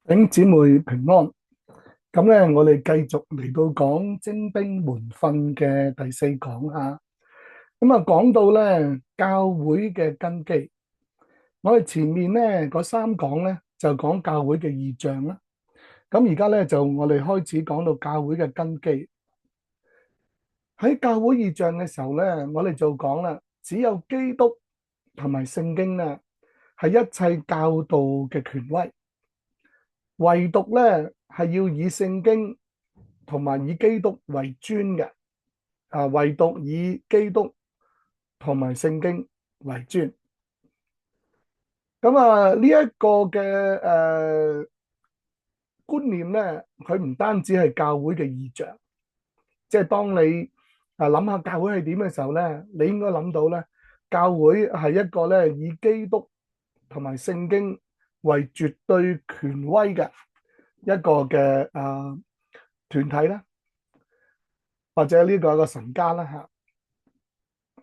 弟兄姊妹平安。咁咧，我哋繼續嚟到講精兵門訓嘅第四講啊。咁啊，講到咧教會嘅根基，我哋前面咧嗰三講咧就講教會嘅異象啦。咁而家咧就我哋開始講到教會嘅根基。喺教會異象嘅時候咧，我哋就講啦，只有基督同埋聖經咧係一切教導嘅權威。唯獨咧係要以聖經同埋以基督為尊嘅，唯獨以基督同埋聖經為尊。咁呢一個嘅觀念咧，佢唔單止係教會嘅異象，即係當你諗下教會係點嘅時候咧，你應該諗到咧，教會係一個咧以基督同埋聖經為絕對權威嘅一個嘅團體啦，或者呢個係個神家啦嚇。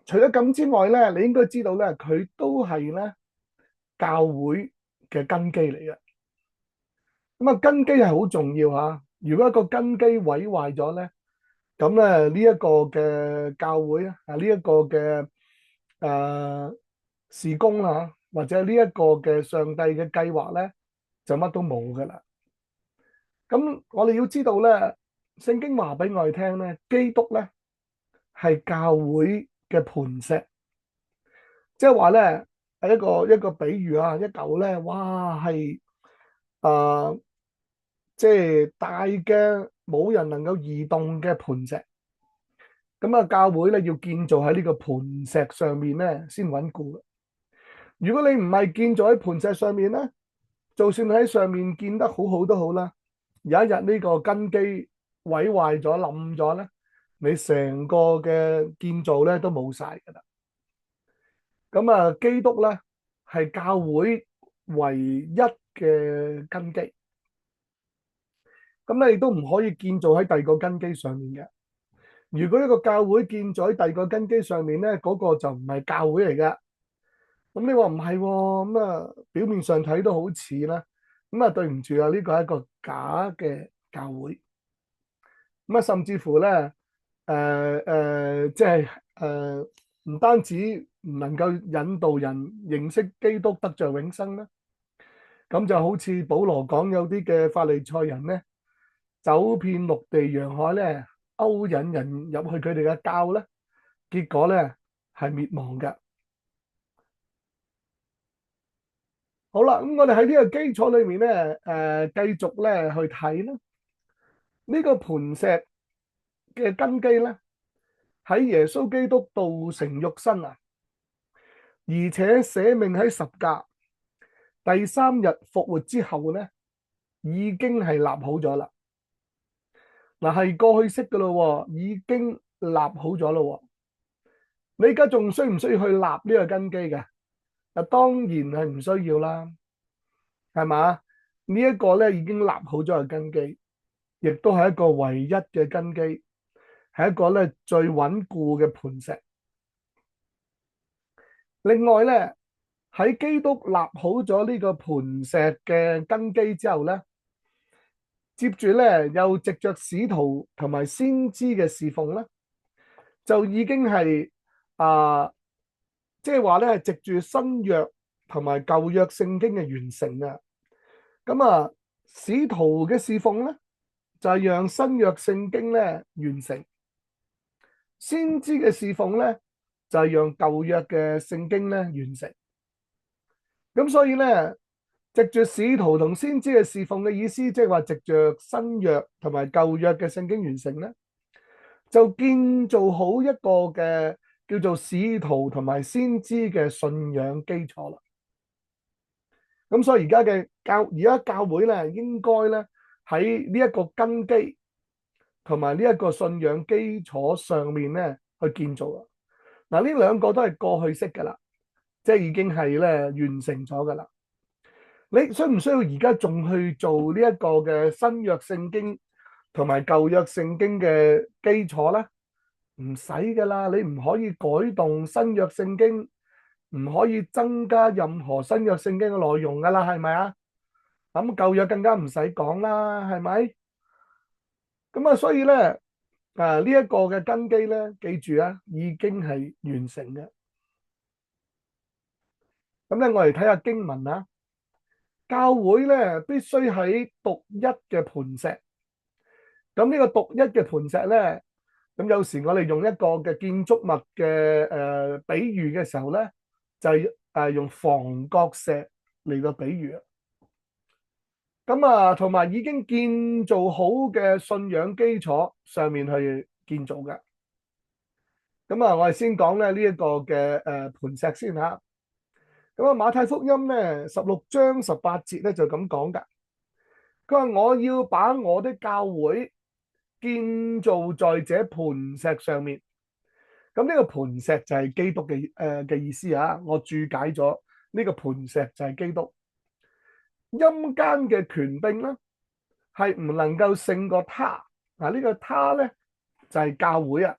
除咗咁之外咧，你應該知道咧，佢都係咧教會嘅根基嚟嘅。咁啊，根基係好重要嚇。如果一個根基毀壞咗咧，咁咧呢一個嘅教會啊，呢一個嘅事工啦，或者呢一個嘅上帝嘅計劃咧，就乜都冇噶啦。咁我哋要知道咧，聖經話俾我哋聽咧，基督咧係教會嘅磐石，即係話咧係一個比喻啊，一嚿咧，哇係即係大嘅冇人能夠移動嘅磐石。咁啊，教會咧要建造喺呢個磐石上面咧先穩固嘅。如果你唔係建造喺磐石上面咧，就算喺上面建得好好都好啦，有一日呢個根基毀壞咗冧咗咧，你成個嘅建造咧都冇晒噶啦。咁啊，基督咧係教會唯一嘅根基，咁你亦都唔可以建造喺第二個根基上面嘅。如果一個教會建造喺第二個根基上面咧，嗰個就唔係教會嚟噶。咁你話唔係喎，咁啊表面上睇都好似啦，咁啊對唔住啊，呢個係一個假嘅教會。咁啊甚至乎咧，即係唔單止唔能夠引導人認識基督得着永生啦，咁就好似保羅講有啲嘅法利賽人咧，走遍陸地洋海咧，勾引人入去佢哋嘅教咧，結果咧係滅亡嘅。好啦，咁我哋喺呢個基礎裏面咧，繼續咧去睇啦。呢個磐石嘅根基咧，喺耶穌基督道成肉身啊，而且捨命喺十架，第三日復活之後咧，已經係立好咗啦。嗱，係過去式噶咯，已經立好咗咯。你而家仲需唔需要去立呢個根基嘅？嗱，當然係唔需要啦，係嘛？呢一個咧已經立好咗嘅根基。亦都係一個唯一嘅根基，係一個咧最穩固嘅磐石。另外咧，喺基督立好咗呢個磐石嘅根基之後咧，接住咧又藉着使徒同埋先知嘅侍奉咧，就已經係即係話咧係藉住新約同埋舊約聖經嘅完成啊。咁使徒嘅侍奉咧就係讓新約聖經咧完成。先知嘅侍奉咧，就係讓舊約嘅聖經咧完成。咁所以咧，藉住使徒同先知嘅侍奉嘅意思，即係話藉着新約同埋舊約嘅聖經完成咧，就建造好一個嘅叫做使徒同埋先知嘅信仰基礎啦。咁所以而家教會咧，應該咧喺呢一個根基同埋呢一個信仰基礎上面咧去建造啊。嗱，呢兩個都係過去式噶啦，即係已經係咧完成咗噶啦。你需唔需要而家仲去做呢一個嘅新約聖經同埋舊約聖經嘅基礎咧？唔使噶啦，你唔可以改動新約聖經，唔可以增加任何新約聖經嘅內容噶啦，係咪啊？咁舊約更加唔使講啦，係咪？咁啊，所以咧，呢一個嘅根基咧，記住啊，已經係完成嘅。咁咧，我哋睇下經文啊，教會咧必須喺獨一嘅磐石。咁呢個獨一嘅磐石咧，咁有時我哋用一個嘅建築物嘅比喻嘅時候咧，就係用房角石嚟個比喻啊。咁啊，同埋已經建造好嘅信仰基礎上面去建造嘅。咁啊，我哋先講咧呢一個嘅磐石先嚇。咁啊，馬太福音咧16章18節咧就咁講㗎。佢話：我要把我的教會建造在這磐石上面。咁呢個磐石就係基督嘅意思啊。我注解咗呢個磐石就係基督。陰間嘅權柄咧係唔能夠勝過他。呢個他咧就係教會啊。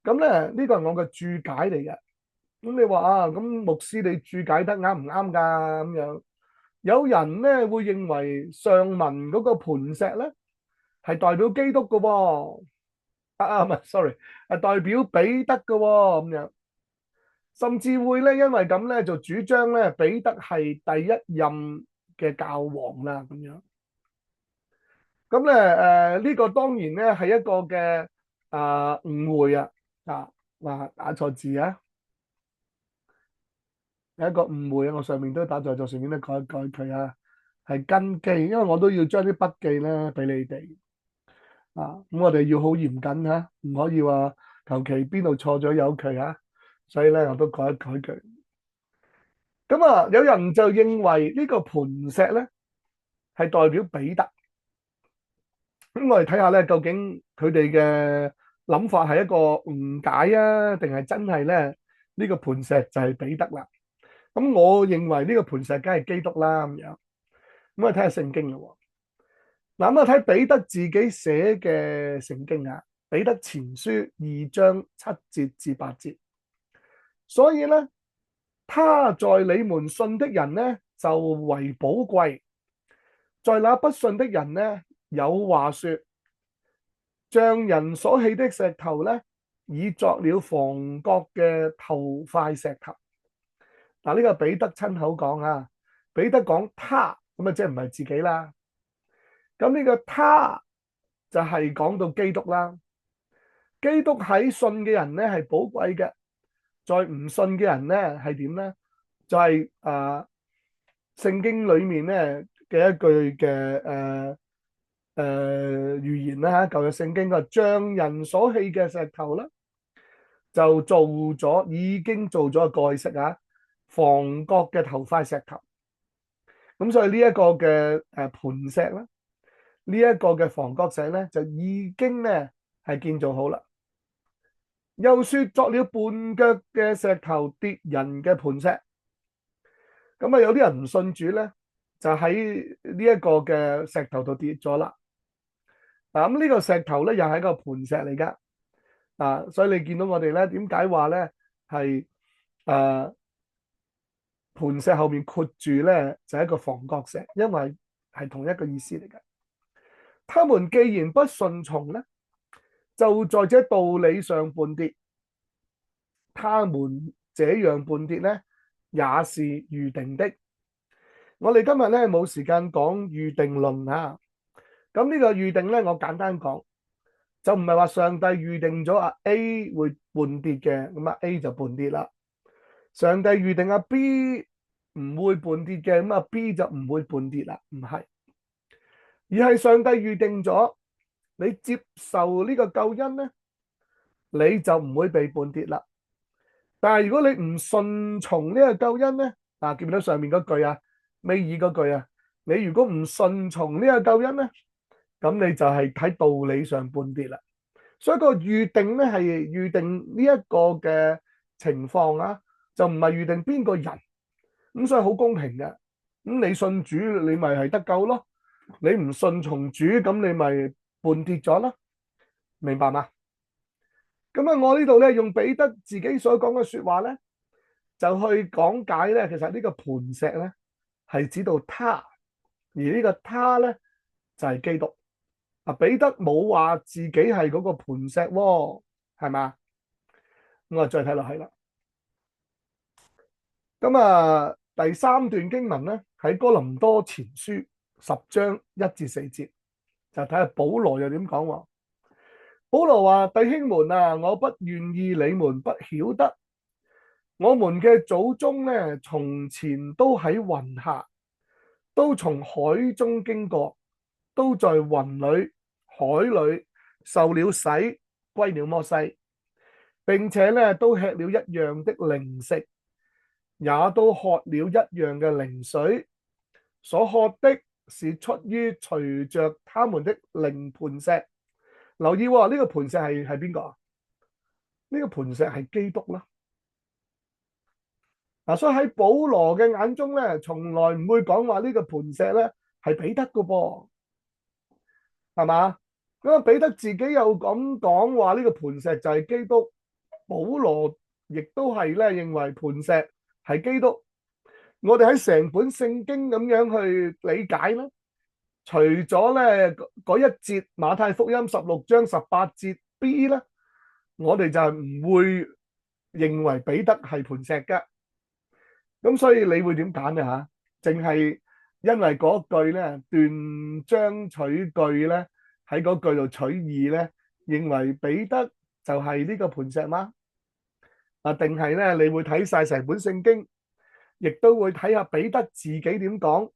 咁咧呢個係我嘅注解嚟嘅。咁你話咁牧師你注解得啱唔啱㗎？咁樣有人咧會認為上文嗰個磐石咧係代表基督嘅喎。唔係，sorry，係代表彼得嘅喎。咁樣甚至會咧因為咁咧就主張咧彼得係第一任嘅教皇啦。咁樣咁咧呢個當然咧係一個嘅誤會啊。打錯字啊，有一個誤會啊。我上面都打錯咗，順便都改一改佢啊。係根基，因為我都要將啲筆記咧俾你哋咁我哋要好嚴謹嚇，唔可以話求其邊度錯咗有佢嚇，所以咧我都改一改佢。咁有人就認為呢個磐石咧係代表彼得。咁我哋睇下咧，究竟佢哋嘅諗法係一個誤解啊，定係真係咧呢個磐石就係彼得啦？咁我認為呢個磐石梗係基督啦。咁樣咁我哋睇下聖經咯。嗱，咁睇彼得自己寫嘅聖經啊，彼得前書2章7節至8節。所以咧，他在你們信的人呢就為寶貴，在那不信的人呢有話說，像人所棄的石頭呢，已作了房角嘅頭塊石頭。嗱，呢個彼得親口講啊，彼得講他咁啊，即係唔係自己啦。咁呢個他就係講到基督啦。基督喺信嘅人咧係寶貴嘅，在唔信嘅人咧係點咧？就係聖經裏面咧嘅一句嘅預言啦嚇，舊約聖經嘅匠人所棄嘅石頭啦，就已經做咗個蓋式啊，房角嘅頭塊石頭。咁所以呢一個嘅磐石啦，呢一個嘅房角石咧就已經咧係建造好啦。又說作了絆腳嘅石頭，跌人嘅磐石。咁有啲人唔信主咧，就喺呢一個嘅石頭度跌咗啦。咁呢個石頭咧又係一個磐石嚟噶。所以你見到我哋咧，點解話咧係磐石後面括住咧就係一個房角石，因為係同一個意思嚟嘅。他們既然不順從咧，就在這道理上絆跌。他們這樣絆跌咧，也是預定的。我哋今日咧冇時間講預定論啊。咁呢個預定咧，我簡單講，就唔係話上帝預定咗A 會絆跌嘅，咁A 就絆跌啦。上帝預定B 唔會絆跌嘅，咁B 就唔會絆跌啦。唔係，而係上帝預定咗，你接受呢個救恩咧，你就唔會被絆跌啦。但係如果你唔順從呢個救恩咧，記唔記得上面嗰句啊，尾二嗰句啊？你如果唔順從呢個救恩咧，咁你就係喺道理上絆跌啦。所以個預定咧係預定呢一個嘅情況啊，就唔係預定邊個人。咁所以好公平嘅。咁你信主，你咪係得救咯。你唔順從主，咁你咪絆跌咗咯。明白嗎？咁我呢度咧用彼得自己所講嘅說話咧，就去講解咧，其實呢個磐石咧係指到他，而呢個他咧就係基督。彼得冇話自己係嗰個磐石喎，係嘛？咁我再睇落去啦。咁第三段經文咧喺哥林多前書10章1至4節，就睇下保羅又點講喎。保羅話：弟兄們啊，我不願意你們不曉得，我們嘅祖宗咧，從前都喺雲下，都從海中經過，都在雲裏、海裏受了洗，歸了摩西，並且咧都吃了一樣的靈食，也都喝了一樣嘅靈水，所喝的是出於隨着他們的靈磐石。留意喎，呢個磐石係邊個啊？呢個磐石係基督啦。所以喺保羅嘅眼中咧，從來唔會講話呢個磐石咧係彼得噶噃，係嘛？咁彼得自己又咁講話呢個磐石就係基督，保羅亦都係咧認為磐石係基督。我哋喺成本聖經咁樣去理解咧，除咗咧嗰一節馬太福音16章18節 B 咧，我哋就係唔會認為彼得係磐石嘅。咁所以你會點揀啊？嚇，淨係因為嗰句咧斷章取句咧，喺嗰句度取義咧，認為彼得就係呢個磐石嗎？定係咧你會睇晒成本聖經，亦都會睇下彼得自己點講，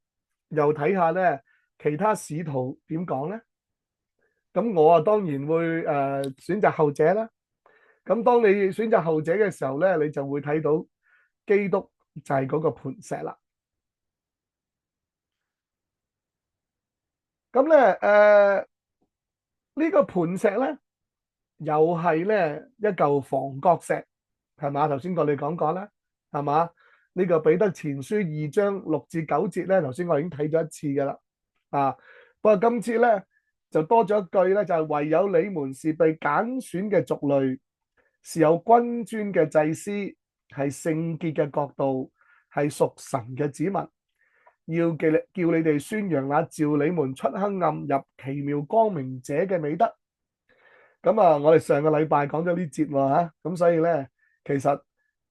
又睇下咧其他使徒點講咧？咁我當然會選擇後者啦。咁當你選擇後者嘅時候咧，你就會睇到基督就係嗰個磐石啦。咁咧呢個磐石咧又係咧一嚿房角石，係嘛？頭先我哋講過啦，係嘛？呢個彼得前書2章6至9節咧，頭先我已經睇咗一次噶啦。不過今次咧就多咗一句咧，就係唯有你們是被揀選嘅族類，是有君尊嘅祭司，係聖潔嘅國度，係屬神嘅子民，要叫你哋宣揚那召你們出黑暗入奇妙光明者嘅美德。咁我哋上個禮拜講咗呢節喎嚇，咁所以咧其實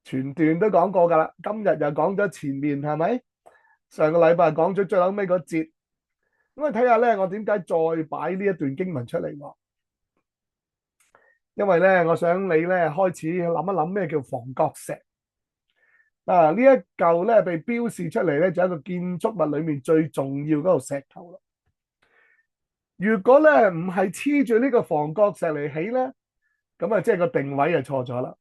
全段都講過噶啦，今日又講咗前面係咪？上個禮拜講咗最後尾嗰節，咁啊睇下咧，我點解再擺呢一段經文出嚟喎？因為咧，我想你咧開始諗一諗咩叫房角石。呢一嚿咧被標示出嚟咧，就係一個建築物裏面最重要嗰個石頭啦。如果咧唔係黐住呢個房角石嚟起咧，咁即係個定位就錯咗啦，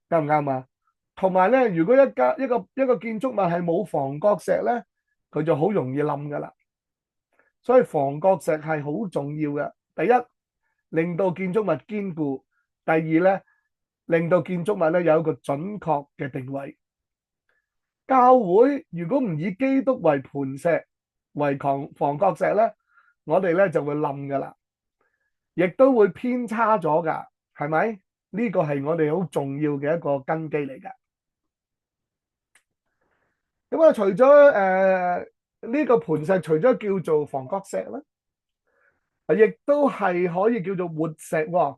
啱唔啱啊？同埋咧，如果一個建築物係冇房角石咧，佢就好容易冧噶啦。所以房角石係好重要嘅。第一，令到建築物堅固；第二咧，令到建築物咧有一個準確嘅定位。教會如果唔以基督為磐石、為房角石咧，我哋咧就會冧噶啦，亦都會偏差咗噶，係咪？呢個係我哋好重要嘅一個根基嚟嘅。咁除咗呢個磐石，除咗叫做房角石咧，亦都係可以叫做活石喎，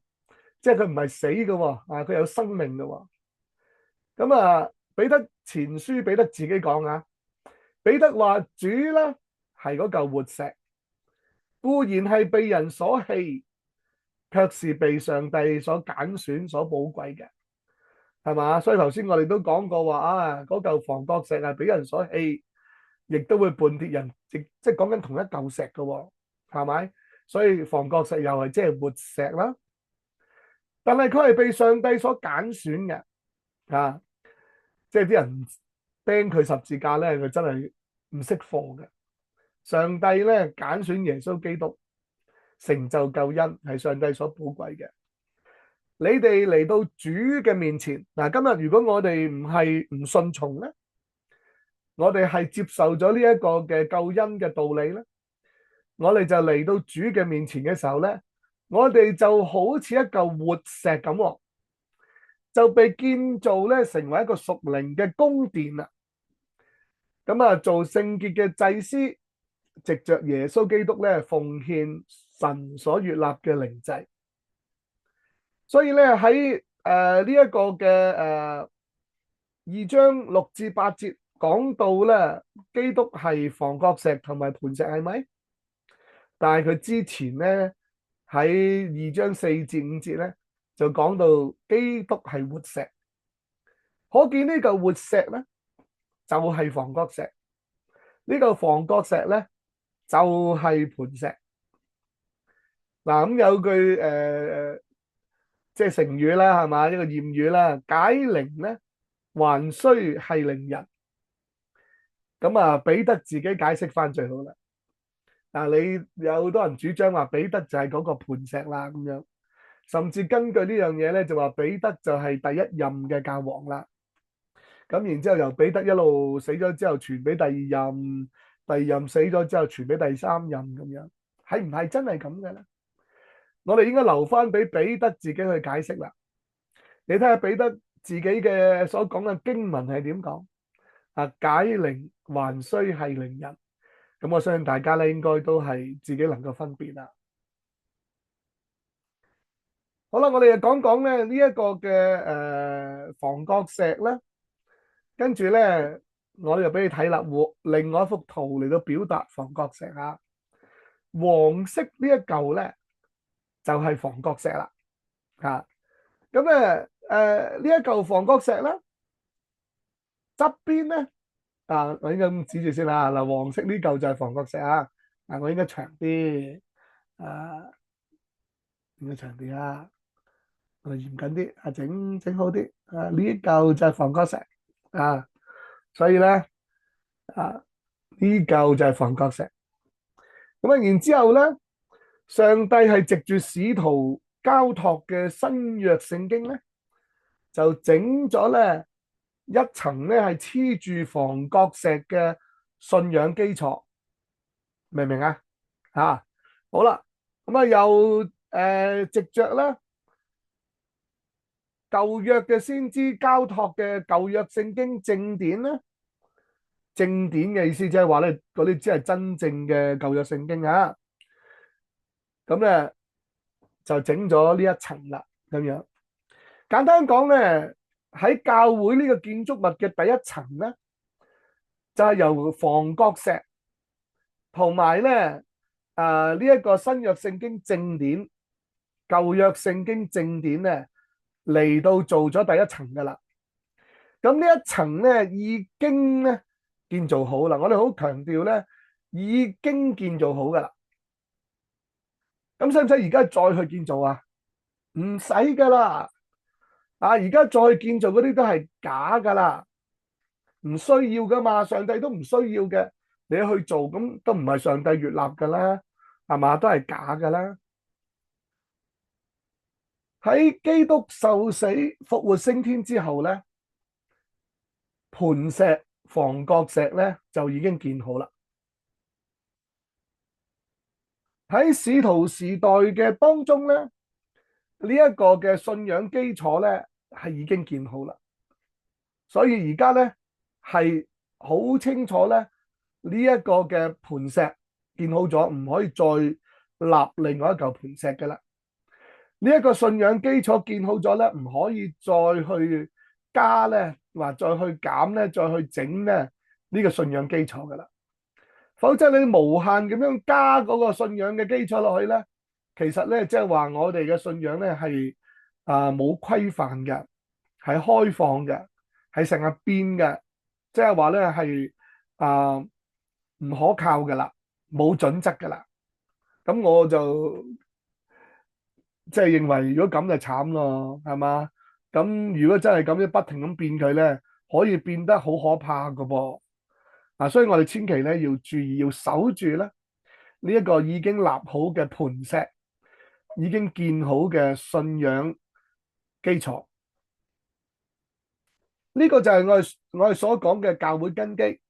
即係佢唔係死嘅喎，佢有生命嘅喎。咁彼得前書彼得自己講啊，彼得話主咧係嗰嚿活石，固然係被人所棄，卻是被上帝所揀選、所寶貴嘅，係嘛？所以頭先我哋都講過話嗰嚿房角石係俾人所棄，亦都會絆跌人，即係講緊同一嚿石嘅喎，係咪？所以房角石又係即係活石啦。但係佢係被上帝所揀選嘅，即係啲人釘佢十字架咧，佢真係唔識貨嘅。上帝咧揀選耶穌基督，成就救恩，係上帝所寶貴嘅。你哋嚟到主嘅面前，今日如果我哋唔係唔順從咧，我哋係接受咗呢一個嘅救恩嘅道理咧，我哋就嚟到主嘅面前嘅時候咧，我哋就好似一嚿活石咁，就被建造咧成為一個屬靈嘅宮殿啦。咁啊做聖潔嘅祭司，藉着耶穌基督咧奉獻神所悅納嘅靈祭。所以咧喺呢一個嘅2章6至8節講到咧，基督係房角石同埋磐石，係咪？但係佢之前咧喺2章4至5節咧就講到基督係活石，可見呢嚿活石咧就係房角石，呢嚿房角石咧就係磐石。嗱，咁有句即係成語啦，係嘛？一個諺語啦，解鈴咧還須繫鈴人。咁啊，彼得自己解釋翻最好啦。嗱，你有好多人主張話彼得就係嗰個磐石啦，咁樣，甚至根據呢樣嘢咧，就話彼得就係第一任嘅教皇啦。咁然之後由彼得一路死咗之後傳俾第二任，第二任死咗之後傳俾第三任，咁樣係唔係真係咁嘅咧？我哋應該留翻俾彼得自己去解釋啦。你睇下彼得自己嘅所講嘅經文係點講？解鈴還須繫鈴人。咁我相信大家咧應該都係自己能夠分辨啦。好啦，我哋就講講咧呢一個嘅房角石咧，跟住咧我哋就俾你睇啦，另外一幅圖嚟到表達房角石啊。黃色呢一嚿咧就係房角石啦。咁咧呢一嚿房角石咧側邊咧我應該咁指住先啦。嗱，黃色呢嚿就係房角石啊。我應該長啲應該長啲啊。我哋嚴謹啲整好啲呢嚿就係房角石啊。所以咧呢嚿就係房角石。咁啊，然之後咧，上帝係藉住使徒交託嘅新約聖經咧，就整咗咧一層咧係黐住房角石嘅信仰基礎，明唔明啊？好啦，咁啊又藉着咧舊約嘅先知交託嘅舊約聖經正典咧，正典嘅意思即係話咧嗰啲只係真正嘅舊約聖經啊。咁咧就整咗呢一層啦，咁樣簡單講咧，喺教會呢個建築物嘅第一層咧，就係由房角石同埋咧呢一個新約聖經正典、舊約聖經正典咧嚟到做咗第一層噶啦。咁呢一層咧已經咧建造好啦，我哋好強調咧已經建造好噶啦。咁使唔使而家再去建造啊？唔使噶啦，而家再建造嗰啲都係假噶啦，唔需要噶嘛，上帝都唔需要嘅，你去做咁都唔係上帝悅納噶啦，係嘛，都係假噶啦。喺基督受死復活升天之後咧，磐石房角石咧就已經建好啦。喺使徒時代嘅當中咧，呢一個嘅信仰基礎咧係已經建好啦，所以而家咧係好清楚咧呢一個嘅磐石建好咗，唔可以再立另外一嚿磐石嘅啦。呢一個信仰基礎建好咗咧，唔可以再去加咧，或再去減咧，再去整咧呢個信仰基礎噶啦。否則你無限咁樣加嗰個信仰嘅基礎落去咧，其實咧即係話我哋嘅信仰咧係冇規範嘅，係開放嘅，係成日變嘅，即係話咧係唔可靠嘅啦，冇準則嘅啦。咁我就即係認為，如果咁就慘咯，係嘛？咁如果真係咁樣不停咁變佢咧，可以變得好可怕噶噃。所以我哋千祈咧要注意，要守住咧呢一個已經立好嘅磐石，已經建好嘅信仰基礎。呢個就係我哋所講嘅教會根基。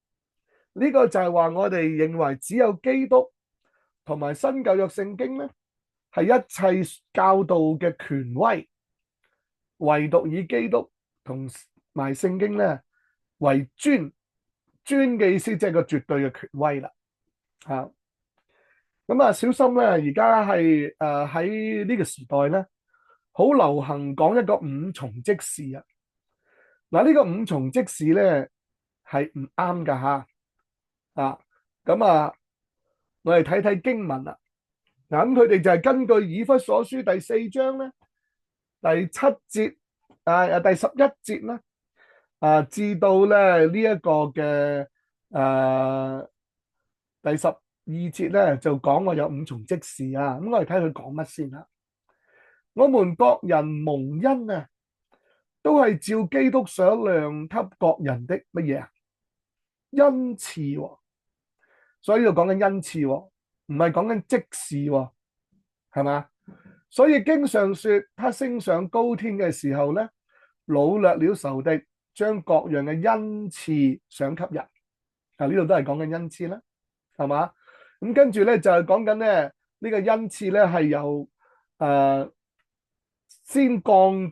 呢個就係話我哋認為只有基督同埋新舊約聖經咧係一切教導嘅權威，唯獨以基督同埋聖經咧為尊。尊嘅意思即係個絕對嘅權威啦。啊，咁啊，小心咧，而家係喺呢個時代咧，好流行講一個五重職事啊。嗱，呢個五重職事咧係唔啱噶吓。啊，咁啊，我哋睇睇經文啦。嗱，咁佢哋就係根據以弗所書第4章咧第7節第11節啦，至到咧呢一個嘅第12節咧就講我有五重職事啊。咁我哋睇佢講乜先啦。我們各人蒙恩啊，都係照基督所量給各人的乜嘢啊？恩賜喎。所以呢度講緊恩賜喎，唔係講緊職事喎，係嘛？所以經上說，他升上高天嘅時候咧，擄掠了仇敵，將各樣嘅恩賜賞給人。呢度都係講緊恩賜啦，係嘛？咁跟住咧就係講緊咧呢個恩賜咧係由先降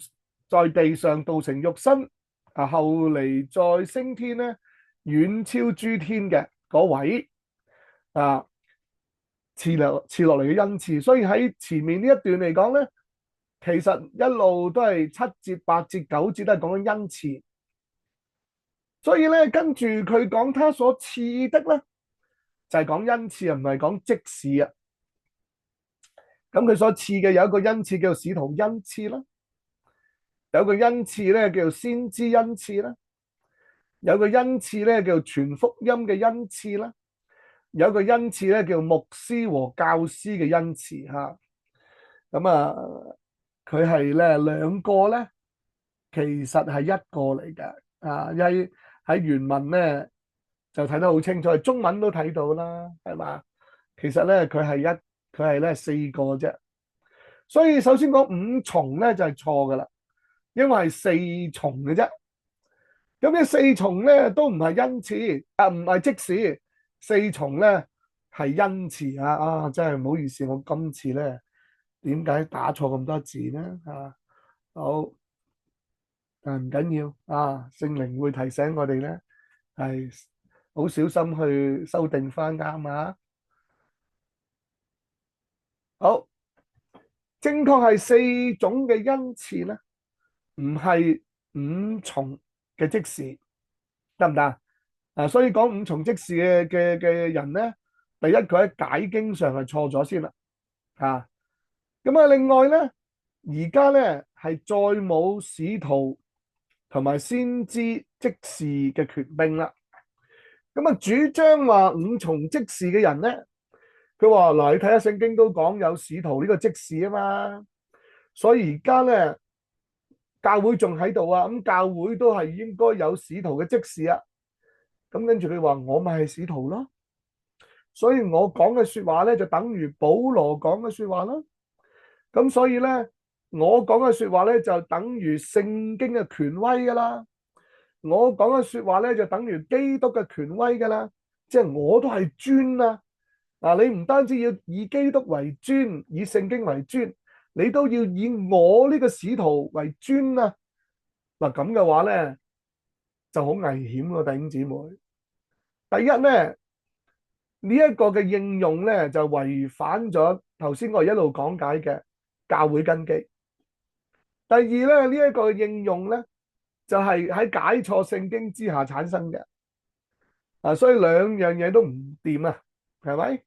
在地上道成肉身，後嚟再升天咧，遠超諸天嘅嗰位賜落嚟嘅恩賜。所以喺前面呢一段嚟講咧，其實一路都係7節、8節、9節都係講緊恩賜。所以咧跟住佢講他所賜的咧，就係講恩賜，唔係講職事啊。咁佢所賜嘅有一個恩賜叫做使徒恩賜啦，有個恩賜咧叫做先知恩賜啦，有個恩賜咧叫做傳福音嘅恩賜啦，有個恩賜咧叫做牧師和教師嘅恩賜吓。咁佢係咧兩個咧，其實係一個嚟嘅。喺原文咧就睇得好清楚，中文都睇到啦，係嘛？其實咧佢係咧4個啫。所以首先講五重咧就係錯噶啦，因為係4重嘅啫。咁呢4重咧都唔係恩賜，唔係職事，4重咧係恩賜啊！真係唔好意思，我今次咧點解打錯咁多字咧？好。但唔緊要聖靈會提醒我哋咧，係好小心去修訂翻啱啊！好，正確係4種嘅恩賜咧，唔係5重嘅職事，得唔得？所以講5重職事嘅人咧，第一佢喺解經上係錯咗先啦。咁另外咧，而家咧係再冇使徒同埋先知職事嘅權柄啦。咁主張話5重職事嘅人咧，佢話嗱，你睇下聖經都講有使徒呢個職事啊嘛，所以而家咧教會仲喺度啊，咁教會都係應該有使徒嘅職事啊。咁跟住佢話我咪係使徒咯，所以我講嘅說話咧就等於保羅講嘅說話啦。咁所以咧我講嘅說話咧就等於聖經嘅權威噶啦，我講嘅說話咧就等於基督嘅權威噶啦，即係我都係尊啊。你唔單止要以基督為尊，以聖經為尊，你都要以我呢個使徒為尊啊。咁嘅話咧就好危險咯，弟兄姊妹。第一咧呢一個嘅應用咧就違反咗頭先我一路講解嘅教會根基。第二咧呢一個應用咧就係喺解錯聖經之下產生嘅。所以兩樣嘢都唔掂啊，係咪？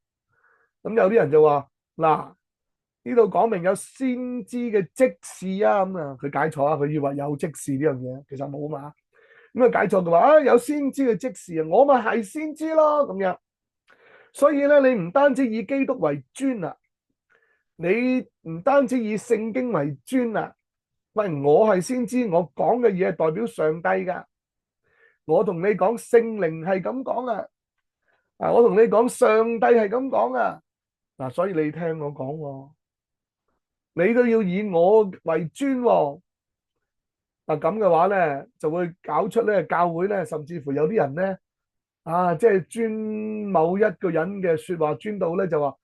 咁有啲人就話嗱，呢度講明有先知嘅職事啊，咁佢解錯啊，佢以為有職事呢樣嘢，其實冇嘛。咁解錯嘅話有先知嘅職事啊，我咪係先知咯咁樣。所以咧你唔單止以基督為尊啊，你唔單止以聖經為尊啊。喂，我係先知，我講嘅嘢係代表上帝噶，我同你講聖靈係咁講啊，我同你講上帝係咁講啊。所以你聽我講，你都要以我為尊。咁嘅話咧，就會搞出咧教會咧，甚至乎有啲人咧，即係尊某一個人嘅說話尊到咧，就話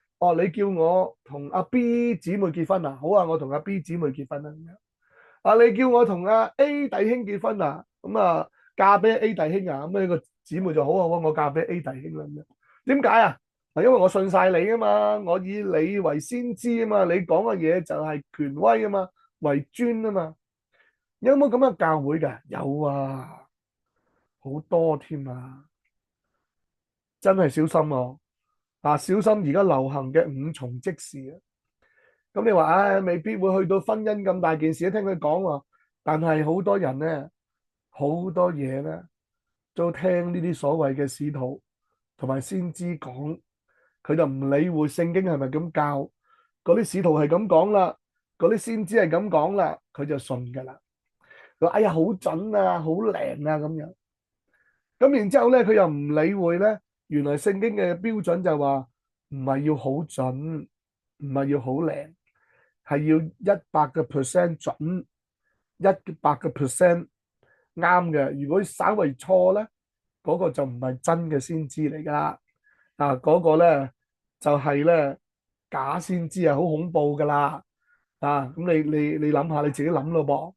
你叫我同阿 B 姊妹結婚啊，好啊，我同阿 B 姊妹結婚啦咁樣。你叫我同阿 A 弟兄結婚啊，咁嫁俾 A 弟兄啊，咁呢個姊妹就好好，我嫁俾 A 弟兄啦咁樣。點解啊？係因為我信晒你啊嘛，我以你為先知啊嘛，你講嘅嘢就係權威啊嘛，為尊啊嘛。有冇咁嘅教會㗎？有啊，好多添啊，真係小心哦！小心而家流行嘅五重職事啊！咁你話唉，未必會去到婚姻咁大件事，聽佢講喎。但係好多人咧，好多嘢咧，都聽呢啲所謂嘅使徒同埋先知講，佢就唔理會聖經係咪咁教，嗰啲使徒係咁講啦，嗰啲先知係咁講啦，佢就信噶啦。佢話哎呀，好準啊，好靈啊咁樣。咁然之後咧，佢又唔理會咧，原來聖經嘅標準就話唔係要好準，唔係要好靈，係要100%準，100%啱嘅。如果稍為錯咧，嗰個就唔係真嘅先知嚟噶啦。嗰個咧就係咧假先知啊，好恐怖噶啦。咁你諗下，你自己諗咯噃。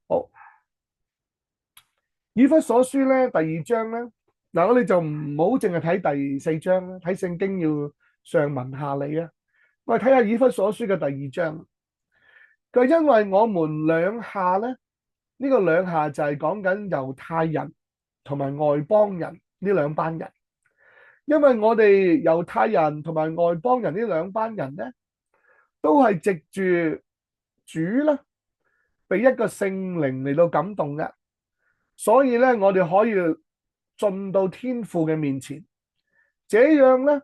好。以弗所書咧第二章咧，我哋就唔好淨係睇第4章啦，睇聖經要上文下理啊。我哋睇下以弗所書嘅第二章。佢因為我們兩下咧，呢個兩下就係講緊猶太人同埋外邦人呢兩班人。因為我哋猶太人同埋外邦人呢兩班人咧，都係藉住主啦，被一個聖靈嚟到感動嘅。所以咧，我哋可以進到天父嘅面前，這樣咧，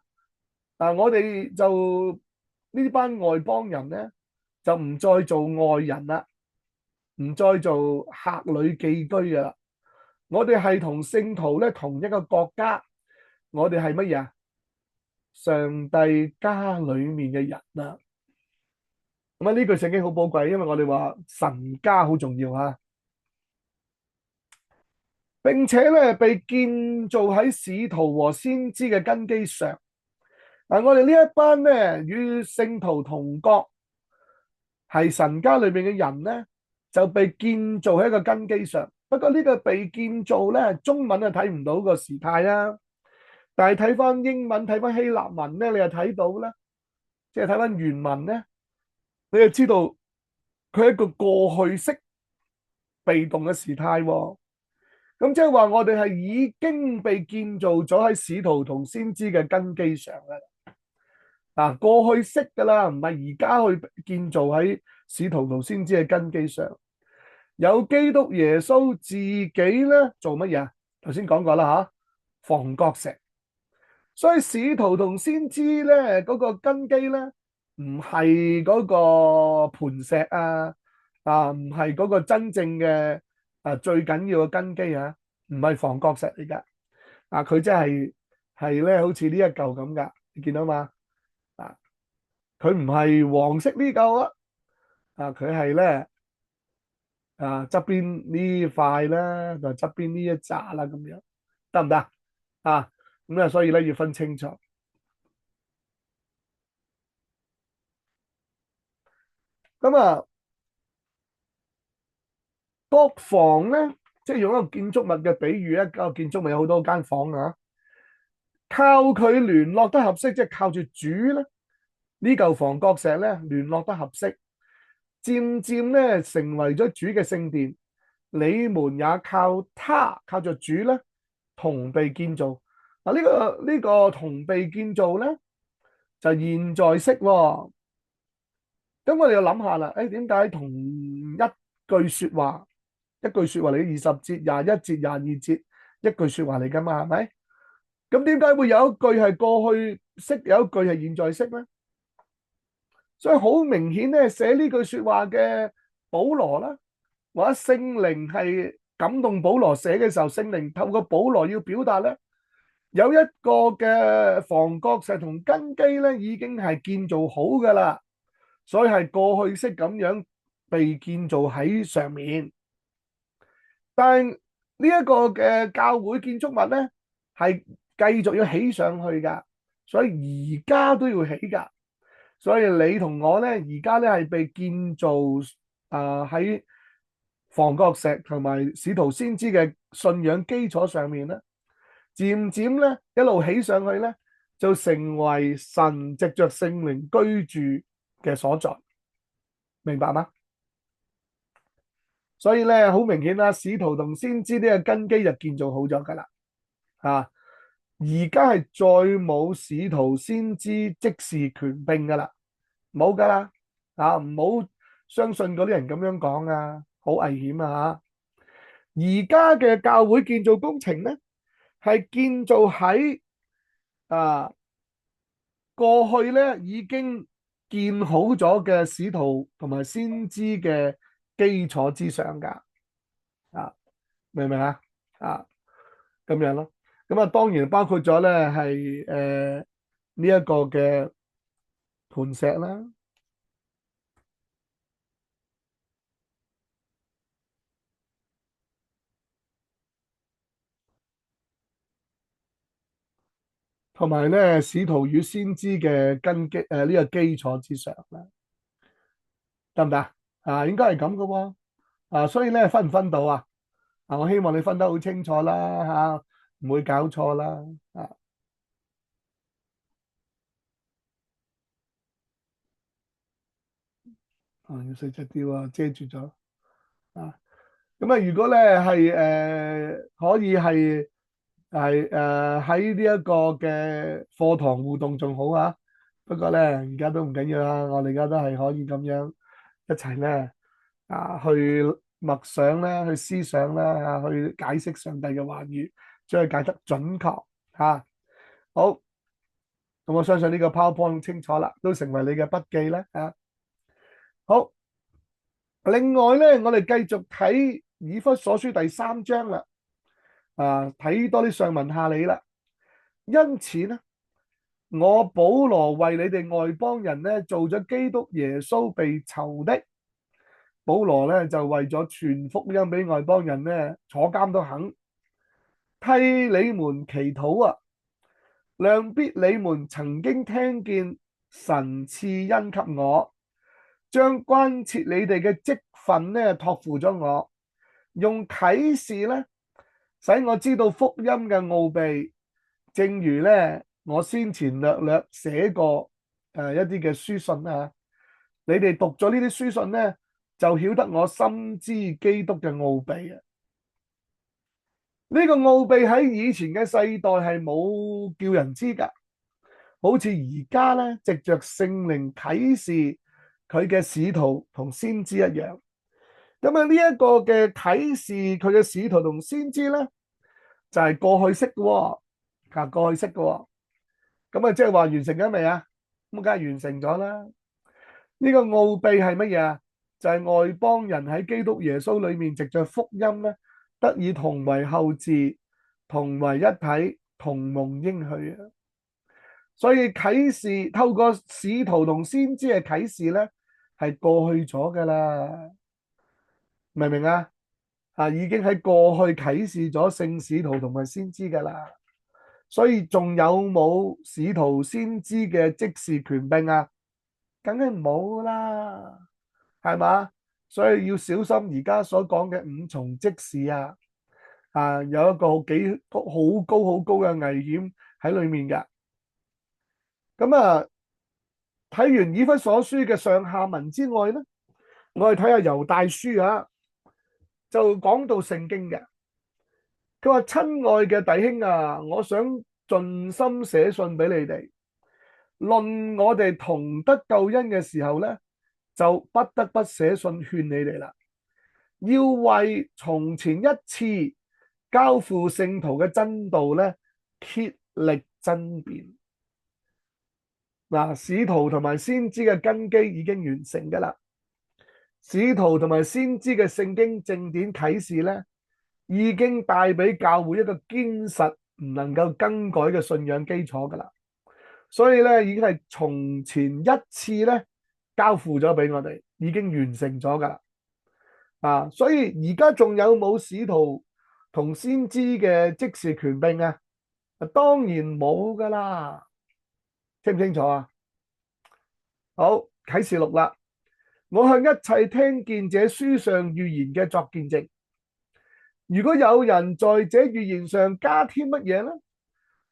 我哋就呢班外邦人咧，就唔再做外人啦，唔再做客旅寄居嘅啦。我哋係同聖徒咧同一個國家，我哋係乜嘢啊？上帝家裏面嘅人啦。咁呢句聖經好寶貴，因為我哋話神家好重要啊。並且咧被建造喺使徒和先知嘅根基上。我哋呢一班咧與聖徒同國，係神家裏面嘅人咧，就被建造喺一個根基上。不過呢個被建造咧，中文啊睇唔到個時態啊，但係睇翻英文、睇翻希臘文咧，你又睇到咧，即係睇翻原文咧，你就知道佢係一個過去式被動嘅時態喎。咁即係話我哋係已經被建造咗喺使徒同先知嘅根基上啦。過去式噶啦，唔係而家去建造喺使徒同先知嘅根基上。有基督耶穌自己咧做乜嘢？頭先講過啦房角石。所以使徒同先知咧嗰個根基咧，唔係嗰個磐石唔係嗰個真正嘅最緊要嘅根基啊，唔係房角石嚟噶。佢真係咧，好似呢一嚿咁噶，你見到嘛？佢唔係黃色呢嚿啊，佢係咧側邊呢塊啦，就側邊呢一紮啦，咁樣得唔得咁所以咧要分清楚。咁國防咧，即係用一個建築物嘅比喻，一個建築物有好多間房靠佢聯絡得合適，即係靠住主咧，呢嚿房角石咧聯絡得合適，漸漸咧成為咗主嘅聖殿。你們也靠他，靠住主咧，同被建造。呢個同被建造咧，就現在式喎。咁我哋要諗下啦，點解同一句說話？一句說話嚟嘅，20節、21節、22節，一句說話嚟噶嘛，係咪？咁點解會有一句係過去式，有一句係現在式咧？所以好明顯咧，寫呢句說話嘅保羅啦，或者聖靈係感動保羅寫嘅時候，聖靈透過保羅要表達咧，有一個嘅房角石同根基咧，已經係建造好噶啦，所以係過去式咁樣被建造喺上面。但係呢一個嘅教會建築物咧，係繼續要起上去噶，所以而家都要起噶。所以你同我咧，而家咧係被建造喺房角石同埋使徒先知嘅信仰基礎上面咧，漸漸咧一路起上去咧，就成為神藉着聖靈居住嘅所在，明白嗎？所以咧好明顯啦，使徒同先知呢個根基就建造好咗噶啦，啊！而家係再冇使徒先知即時權柄噶啦，冇噶啦，啊！唔好相信嗰啲人咁樣講啊，好危險啊！而家嘅教會建造工程咧，係建造喺啊過去咧已經建好咗嘅使徒同埋先知嘅基礎之上噶，啊，明唔明啊？啊，咁樣咯。咁啊，當然包括咗咧係呢一個嘅磐石啦，同埋咧使徒與先知嘅根基呢個基礎之上啦，得唔得啊？啊，應該係咁噶喎。啊，所以咧分唔分到啊？啊，我希望你分得好清楚啦，嚇，唔會搞錯啦。啊，啊要細隻啲喎，遮住咗。啊，咁啊，如果咧係可以係喺呢一個嘅課堂互動仲好啊，不過咧而家都唔緊要啦，我哋而家都係可以咁樣一齊咧去默想啦，去思想啦，去解釋上帝嘅話語，將佢解得準確嚇。好，咁我相信呢個 PowerPoint 清楚啦，都成為你嘅筆記啦嚇。好，另外咧，我哋繼續睇以弗所書第3章啦。睇多啲上文下理啦。因此咧，我保羅為你哋外邦人咧做咗基督耶穌被囚的。保羅咧就為咗傳福音俾外邦人咧，坐監都肯替你們祈禱啊！諒必你們曾經聽見神賜恩給我，將關切你哋嘅職分咧託付咗我，用啟示咧使我知道福音嘅奧秘，正如咧我先前略略寫過一啲嘅書信啊，你哋讀咗呢啲書信咧，就曉得我深知基督嘅奧秘啊！呢個奧秘喺以前嘅世代係冇叫人知噶，好似而家咧，藉着聖靈啟示佢嘅使徒同先知一樣。咁啊，呢一個嘅啟示佢嘅使徒同先知咧，就係過去式嘅喎，過去式嘅喎。咁啊，即係話完成咗未啊？咁梗係完成咗啦。呢個奧秘係乜嘢啊？就係外邦人喺基督耶穌裏面藉着福音咧，得以同為後嗣，同為一體，同蒙應許啊！所以啟示透過使徒同先知嘅啟示咧，係過去咗噶啦，明唔明啊？已經喺過去啟示咗聖使徒同埋先知噶啦，所以仲有冇使徒先知嘅即時權柄啊？梗係冇啦，係嘛？所以要小心而家所講嘅五重即時啊！有一個好高嘅危險喺裏面嘅。咁啊，睇完以弗所書嘅上下文之外咧，我哋睇下猶大書啊，就講到聖經嘅。佢話：親愛嘅弟兄啊，我想盡心寫信俾你哋，論我哋同得救恩嘅時候咧，就不得不寫信勸你哋啦，要為從前一次交付聖徒嘅真道咧，竭力爭辯。使徒同埋先知嘅根基已經完成噶啦，使徒同埋先知嘅聖經正典啟示咧，已經帶俾教會一個堅實唔能夠更改嘅信仰基礎噶啦，所以咧已經係從前一次咧交付咗俾我哋，已經完成咗噶啦。所以而家仲有冇使徒同先知嘅即時權柄啊？當然冇噶啦。清唔清楚啊？好，啟示錄啦。我向一切聽見這書上預言嘅作見證，如果有人在這預言上加添乜嘢呢？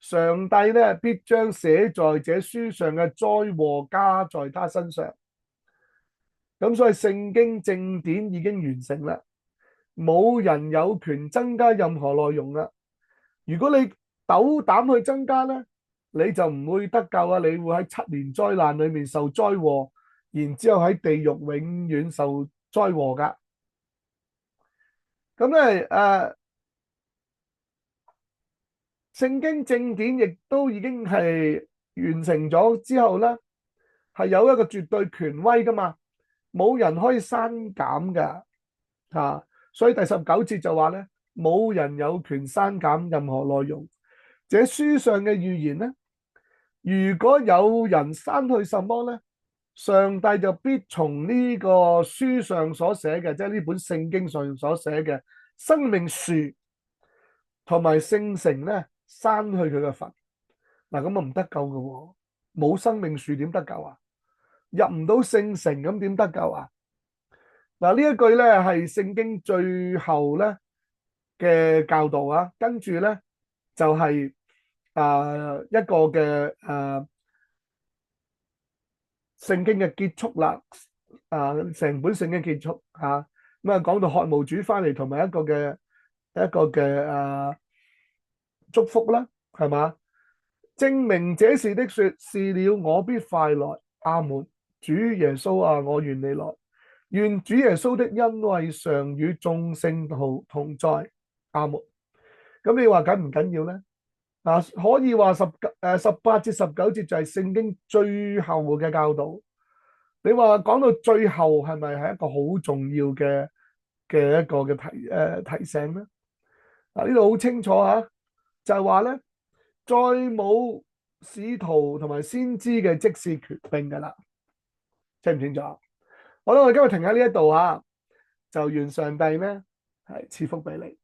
上帝呢必將寫在這書上嘅災禍加在他身上。咁所以聖經正典已經完成啦，冇人有權增加任何內容啦。如果你斗膽去增加呢，你就唔會得救啊！你會喺7年災難裏面受災禍，然之後喺地獄永遠受災禍噶。咁咧聖經正典亦都已經係完成咗之後咧，係有一個絕對權威噶嘛，冇人可以刪減噶嚇。所以第19節就話咧，冇人有權刪減任何內容。這書上嘅預言咧，如果有人刪去什麼咧，上帝就必從呢個書上所寫嘅，即係呢本聖經上所寫嘅生命樹同埋聖城咧，刪去佢嘅份。嗱，咁啊唔得救嘅喎，冇生命樹點得救啊？入唔到聖城咁點得救啊？嗱，呢一句咧係聖經最後咧嘅教導啊，跟住咧就係一個嘅聖經嘅結束啦，成本聖經結束嚇，咁啊講到渴慕主翻嚟同埋一個嘅祝福啦，係嘛？證明這事的說，是了，我必快來。阿門。主耶穌啊，我願你來。願主耶穌的恩惠常與眾聖徒同在。阿門。咁你話緊唔緊要呢？可以話18至19節就係聖經最後嘅教導。你話講到最後係咪係一個好重要嘅一個嘅提醒呢？呢度好清楚啊，就係話咧，再冇使徒同埋先知嘅即時權柄噶啦，清唔清楚？好啦，我哋今日停喺呢一度啊，就願上帝咧係賜福俾你。